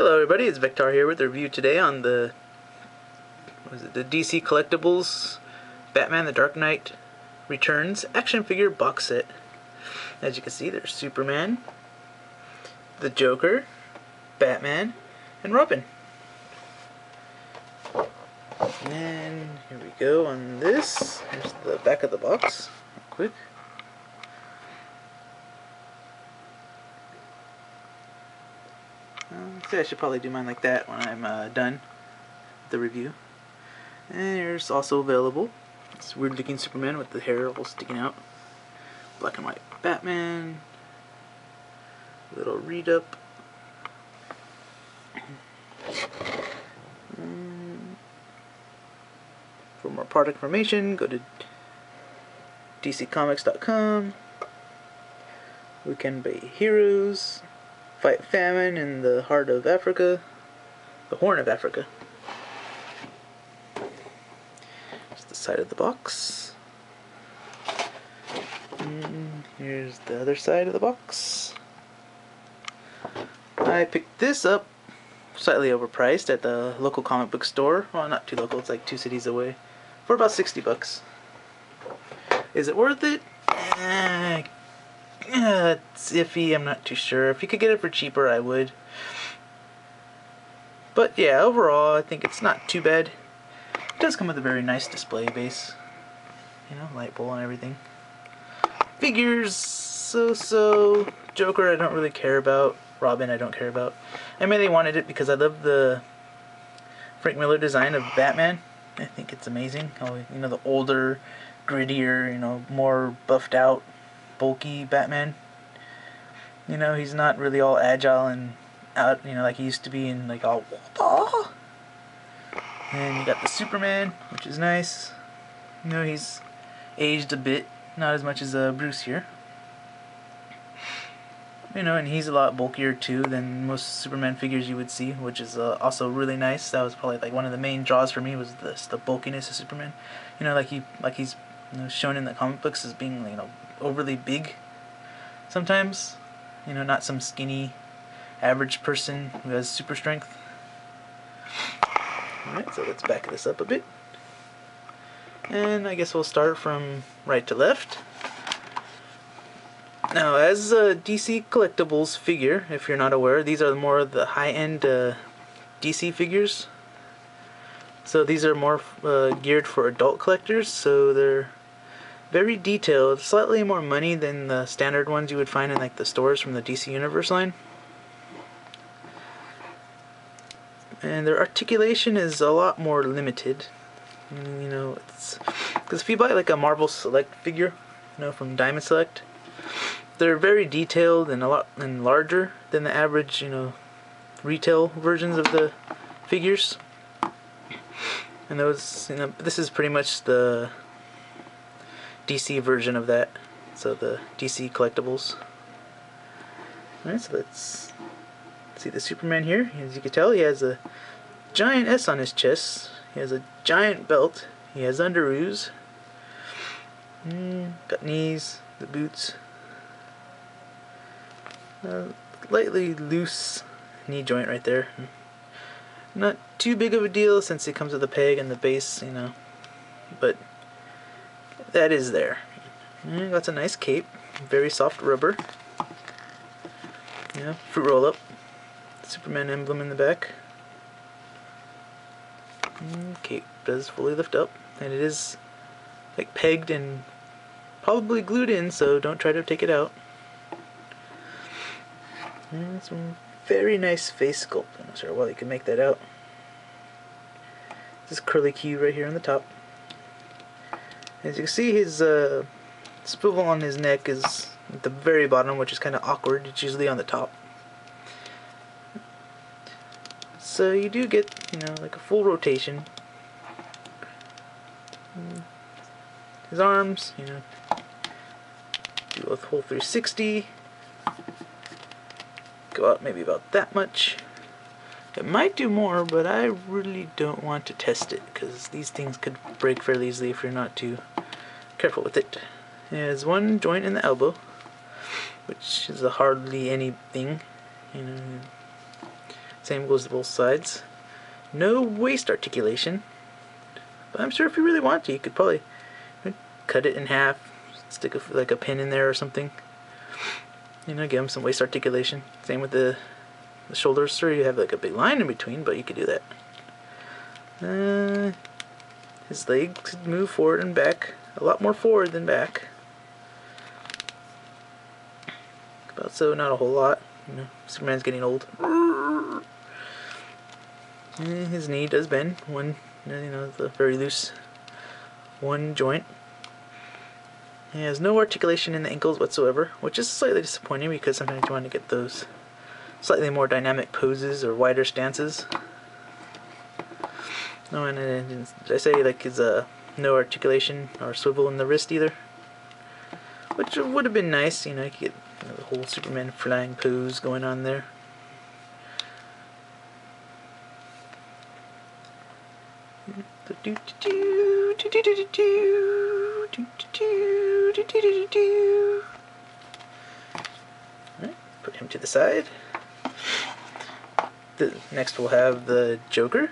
Hello everybody, it's Vector here with a review today on the DC Collectibles Batman the Dark Knight Returns action figure box set. As you can see, there's Superman, the Joker, Batman, and Robin. And here we go on this. Here's the back of the box, real quick. I should probably do mine like that when I'm done with the review. And here's also available this weird looking Superman with the hair all sticking out. Black and white Batman. Little read up. For more product information, go to dccomics.com. We can be heroes. Fight famine in the heart of Africa. The Horn of Africa. Here's the side of the box. And here's the other side of the box. I picked this up slightly overpriced at the local comic book store. Well, not too local, it's like 2 cities away. For about 60 bucks. Is it worth it? It's iffy, I'm not too sure. If you could get it for cheaper, I would. But yeah, overall, I think it's not too bad. It does come with a very nice display base. You know, light bowl and everything. Figures, so-so. Joker, I don't really care about. Robin, I don't care about. I mainly wanted it because I love the Frank Miller design of Batman. I think it's amazing. Oh, you know, the older, grittier, you know, more buffed out, bulky Batman. You know, he's not really all agile and out, you know, like he used to be, and like all. And you got the Superman, which is nice. You know, he's aged a bit, not as much as Bruce here. You know, and he's a lot bulkier too than most Superman figures you would see, which is also really nice. That was probably like one of the main draws for me, was the bulkiness of Superman. You know, like he's you know, shown in the comic books as being, you know, overly big sometimes. You know, not some skinny average person who has super strength. Alright, so let's back this up a bit. And I guess we'll start from right to left. Now, as a DC Collectibles figure, if you're not aware, these are more of the high-end DC figures. So these are more geared for adult collectors, so they're very detailed, slightly more money than the standard ones you would find in like the stores from the DC Universe line. And their articulation is a lot more limited. You know, it's because if you buy like a Marvel Select figure, you know, from Diamond Select, they're very detailed and a lot larger than the average, you know, retail versions of the figures. And those, you know, this is pretty much the DC version of that. So the DC Collectibles. Alright, so let's see the Superman here. As you can tell, he has a giant S on his chest. He has a giant belt. He has underoos. Got knees, the boots. Lightly loose knee joint right there. Not too big of a deal since it comes with a peg and the base, you know. But that is there. Got a nice cape, very soft rubber. Yeah, fruit roll up. Superman emblem in the back. Cape does fully lift up, and it is like pegged and probably glued in, so don't try to take it out. And some very nice face sculpt. I'm not sure why you can make that out. This curly Q right here on the top. As you can see, his swivel on his neck is at the very bottom, which is kind of awkward. It's usually on the top. So you do get, you know, like a full rotation. His arms, you know, do a whole 360. Go out maybe about that much. It might do more, but I really don't want to test it because these things could break fairly easily if you're not too careful with it. It has one joint in the elbow, which is hardly anything, you know. Same goes to both sides. No waist articulation. But I'm sure if you really want to, you could probably cut it in half, stick like a pin in there or something. You know, give him some waist articulation. Same with the shoulders. Sure, you have like a big line in between, but you could do that. His legs could move forward and back. A lot more forward than back. About so, not a whole lot. You know, Superman's getting old. His knee does bend. One, you know, the very loose one joint. He has no articulation in the ankles whatsoever, which is slightly disappointing because sometimes you want to get those slightly more dynamic poses or wider stances. No, and did I say like his no articulation or swivel in the wrist either? Which would have been nice, you know, you could get the whole Superman flying pose going on there. Alright, put him to the side. Next we'll have the Joker.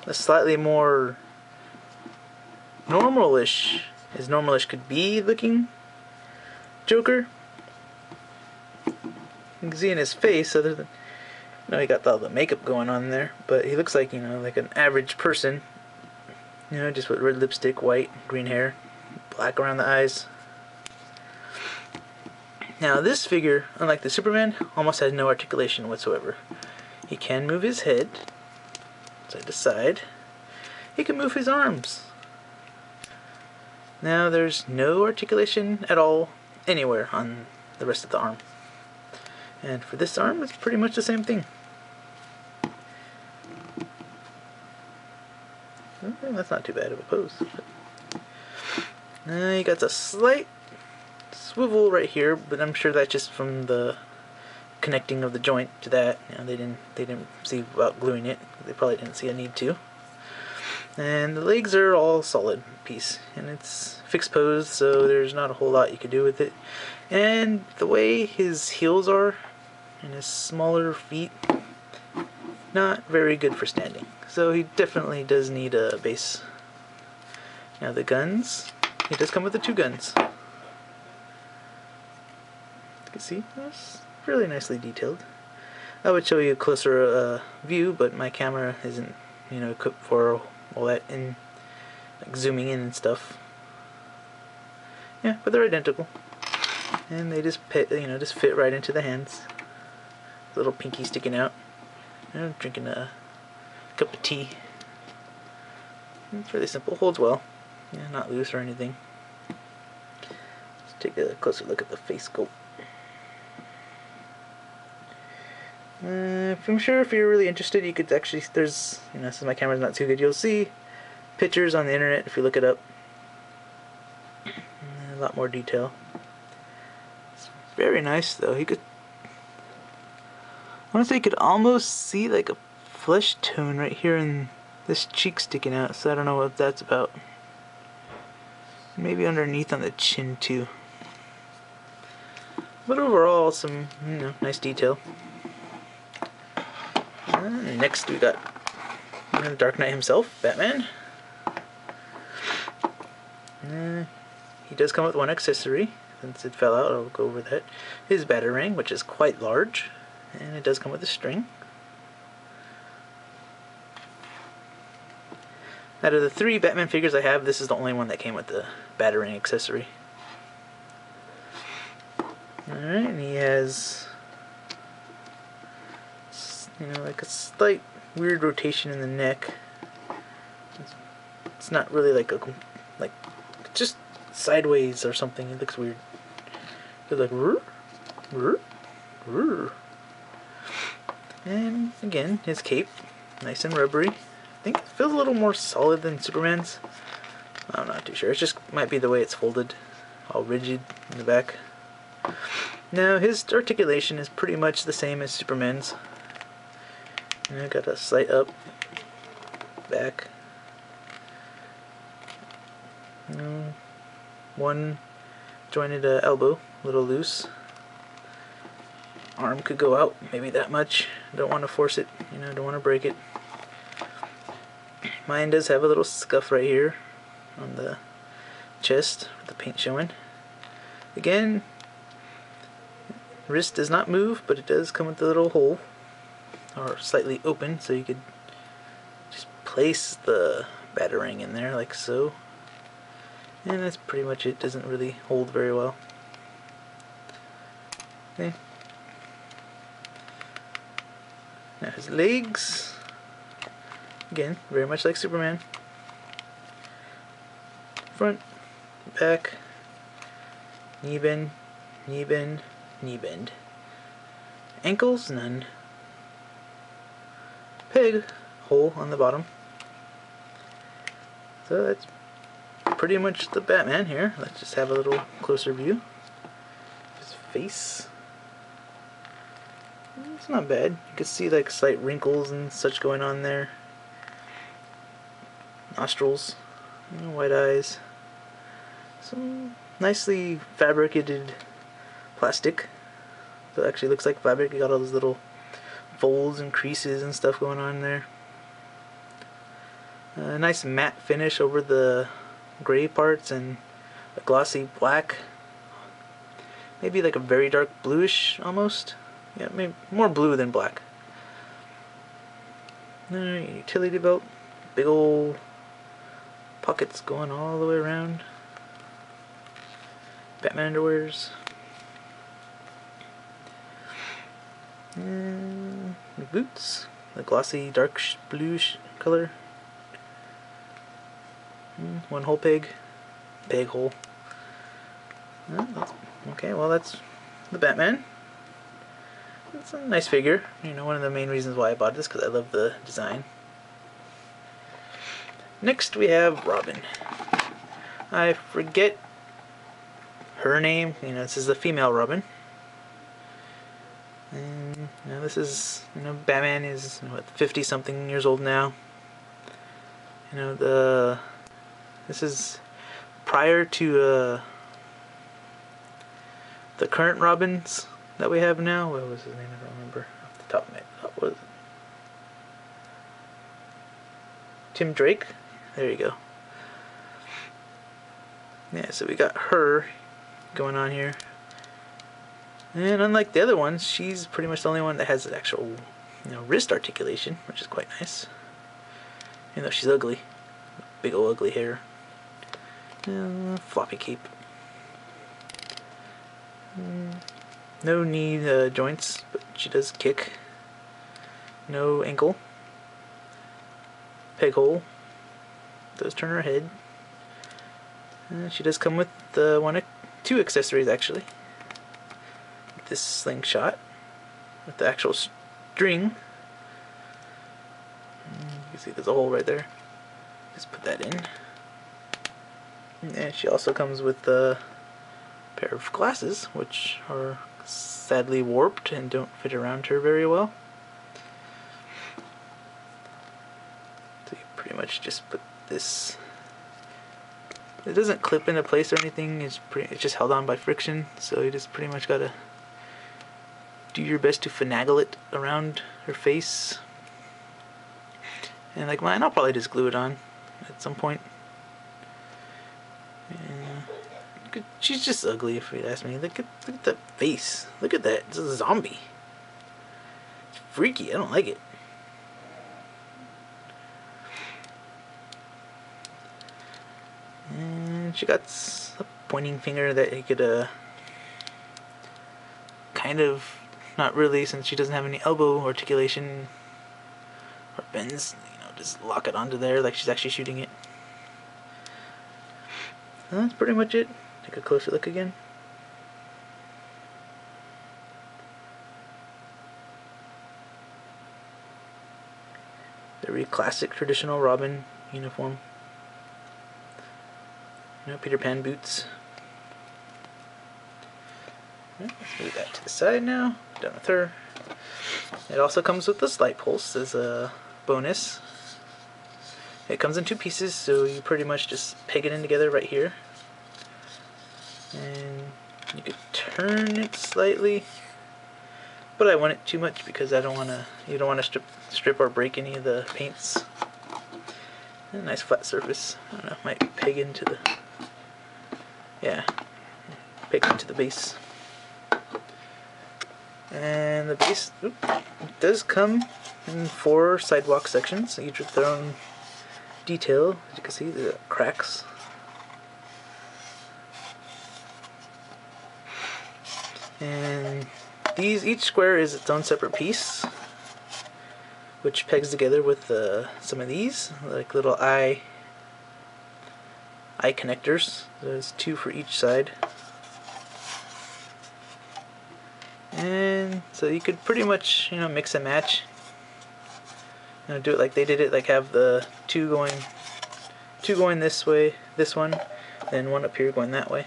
A slightly more normal-ish, as normal-ish could be looking Joker. You can see in his face, other than, you know, he got all the makeup going on there, but he looks like, you know, like an average person. You know, just with red lipstick, white, green hair, black around the eyes. Now this figure, unlike the Superman, almost has no articulation whatsoever. He can move his head side to side. He can move his arms. Now there's no articulation at all anywhere on the rest of the arm. And for this arm, it's pretty much the same thing. That's not too bad of a pose. You got a slight swivel right here, but I'm sure that's just from the connecting of the joint to that. You know, they didn't see about gluing it. They probably didn't see a need to. And the legs are all solid piece, and it's fixed pose, so there's not a whole lot you could do with it. And the way his heels are and his smaller feet, not very good for standing. So he definitely does need a base. Now the guns, he does come with the two guns. You can see, it's really nicely detailed. I would show you a closer view, but my camera isn't, you know, equipped for all that in like zooming in and stuff. Yeah, but they're identical, and they just fit right into the hands. Little pinky sticking out. You know, drinking a cup of tea. It's really simple. Holds well. Yeah, not loose or anything. Let's take a closer look at the face sculpt. I'm sure if you're really interested, you could actually, there's, you know, since my camera's not too good, you'll see pictures on the internet if you look it up. A lot more detail. It's very nice though. You could, I want to say you could almost see like a flesh tone right here in this cheek sticking out, so I don't know what that's about. Maybe underneath on the chin too. But overall, some, you know, nice detail. Next we got Dark Knight himself, Batman. He does come with one accessory. Since it fell out, I'll go over that. His Batarang, which is quite large, and it does come with a string. Out of the 3 Batman figures I have, this is the only one that came with the Batarang accessory. Alright, and he has, you know, like a slight weird rotation in the neck. It's not really like just sideways or something. It looks weird. It's like rrr, rrr, rrr. And again, his cape, nice and rubbery. I think it feels a little more solid than Superman's. I'm not too sure. It just might be the way it's folded, all rigid in the back. Now his articulation is pretty much the same as Superman's. And I got a slight up, back. One jointed elbow, a little loose. arm could go out maybe that much. Don't want to force it, you know, don't want to break it. Mine does have a little scuff right here on the chest with the paint showing. Again, wrist does not move, but it does come with a little hole, or slightly open, so you could just place the batarang in there like so. And that's pretty much it. Doesn't really hold very well. Okay. Now his legs, again, very much like Superman. Front, back, knee bend, knee bend, knee bend. Ankles, none. Peg hole on the bottom. So that's pretty much the Batman here. Let's just have a little closer view. His face. It's not bad. You can see like slight wrinkles and such going on there. Nostrils, white eyes. Some nicely fabricated plastic. So it actually looks like fabric. You got all those little folds and creases and stuff going on there. A nice matte finish over the gray parts and a glossy black. Maybe like a very dark bluish almost. Yeah, maybe more blue than black. Utility belt. Big old pockets going all the way around. Batman underwears. And the boots. The glossy dark bluish color. One hole peg. Peg hole. Okay, well that's the Batman. It's a nice figure. You know, one of the main reasons why I bought this, because I love the design. Next we have Robin. I forget her name. You know, this is the female Robin. And you know, this is, you know, Batman is what, 50-something years old now. You know, this is prior to the current Robins that we have now. What was his name? I don't remember off the top of my head. What was it? Tim Drake? There you go. Yeah, so we got her going on here. And unlike the other ones, she's pretty much the only one that has the actual, you know, wrist articulation, which is quite nice. Even though she's ugly. Big old ugly hair. Floppy cape. No knee joints, but she does kick. No ankle. Peg hole. Does turn her head. She does come with two accessories actually. This slingshot with the actual string. You can see there's a hole right there. Just put that in. And she also comes with a pair of glasses, which are sadly warped and don't fit around her very well. So you pretty much just put this. It doesn't clip into place or anything. It's just held on by friction. So you just pretty much gotta do your best to finagle it around her face. And like mine, I'll probably just glue it on at some point. Yeah. She's just ugly if you'd ask me. Look at that face. Look at that. It's a zombie. It's freaky. I don't like it. And she got a pointing finger that he could kind of, not really, since she doesn't have any elbow articulation or bends, you know, just lock it onto there like she's actually shooting it. And that's pretty much it. Take a closer look again. Very classic traditional Robin uniform. You know, Peter Pan boots. Right, let's move that to the side now. Done with her. It also comes with the slight pulse as a bonus. It comes in two pieces, so you pretty much just peg it in together right here. And you could turn it slightly but I want it too much because I don't want to. You don't want to strip or break any of the paints. And a nice flat surface. I don't know. Might peg into the. Yeah, peg into the base. And the base does come in 4 sidewalk sections, each with their own detail. As you can see, the cracks. And each square is its own separate piece, which pegs together with some of these, like little eye connectors. There's 2 for each side. And so you could pretty much, mix and match. Do it like they did it, like have the two going this way, this one, and one up here going that way.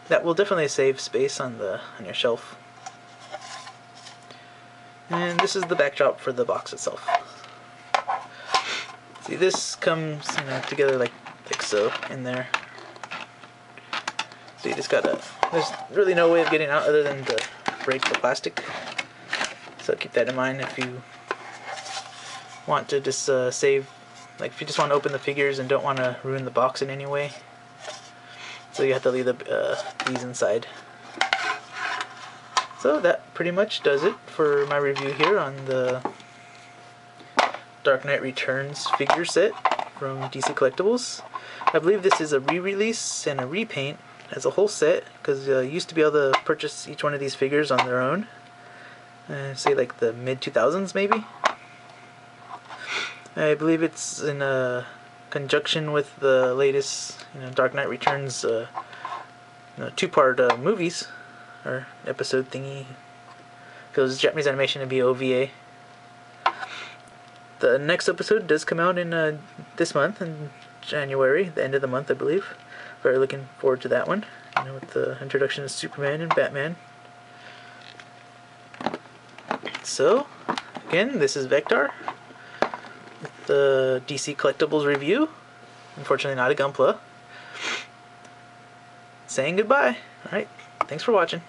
That will definitely save space on your shelf. And this is the backdrop for the box itself. See, this comes together like so in there. So you just gotta. There's really no way of getting out other than to break the plastic. So keep that in mind if you want to just save, like if you just want to open the figures and don't want to ruin the box in any way. So you have to leave these inside. So that pretty much does it for my review here on the Dark Knight Returns figure set from DC Collectibles. I believe this is a re-release and a repaint as a whole set, because you used to be able to purchase each one of these figures on their own. Say like the mid-2000s maybe. I believe it's in conjunction with the latest Dark Knight Returns 2-part movies, or episode thingy. Because Japanese animation would be OVA. The next episode does come out in this month, in January, the end of the month I believe. Very looking forward to that one, with the introduction of Superman and Batman. So, again, this is Vector with the DC Collectibles review. Unfortunately not a Gunpla. Saying goodbye. Alright, thanks for watching.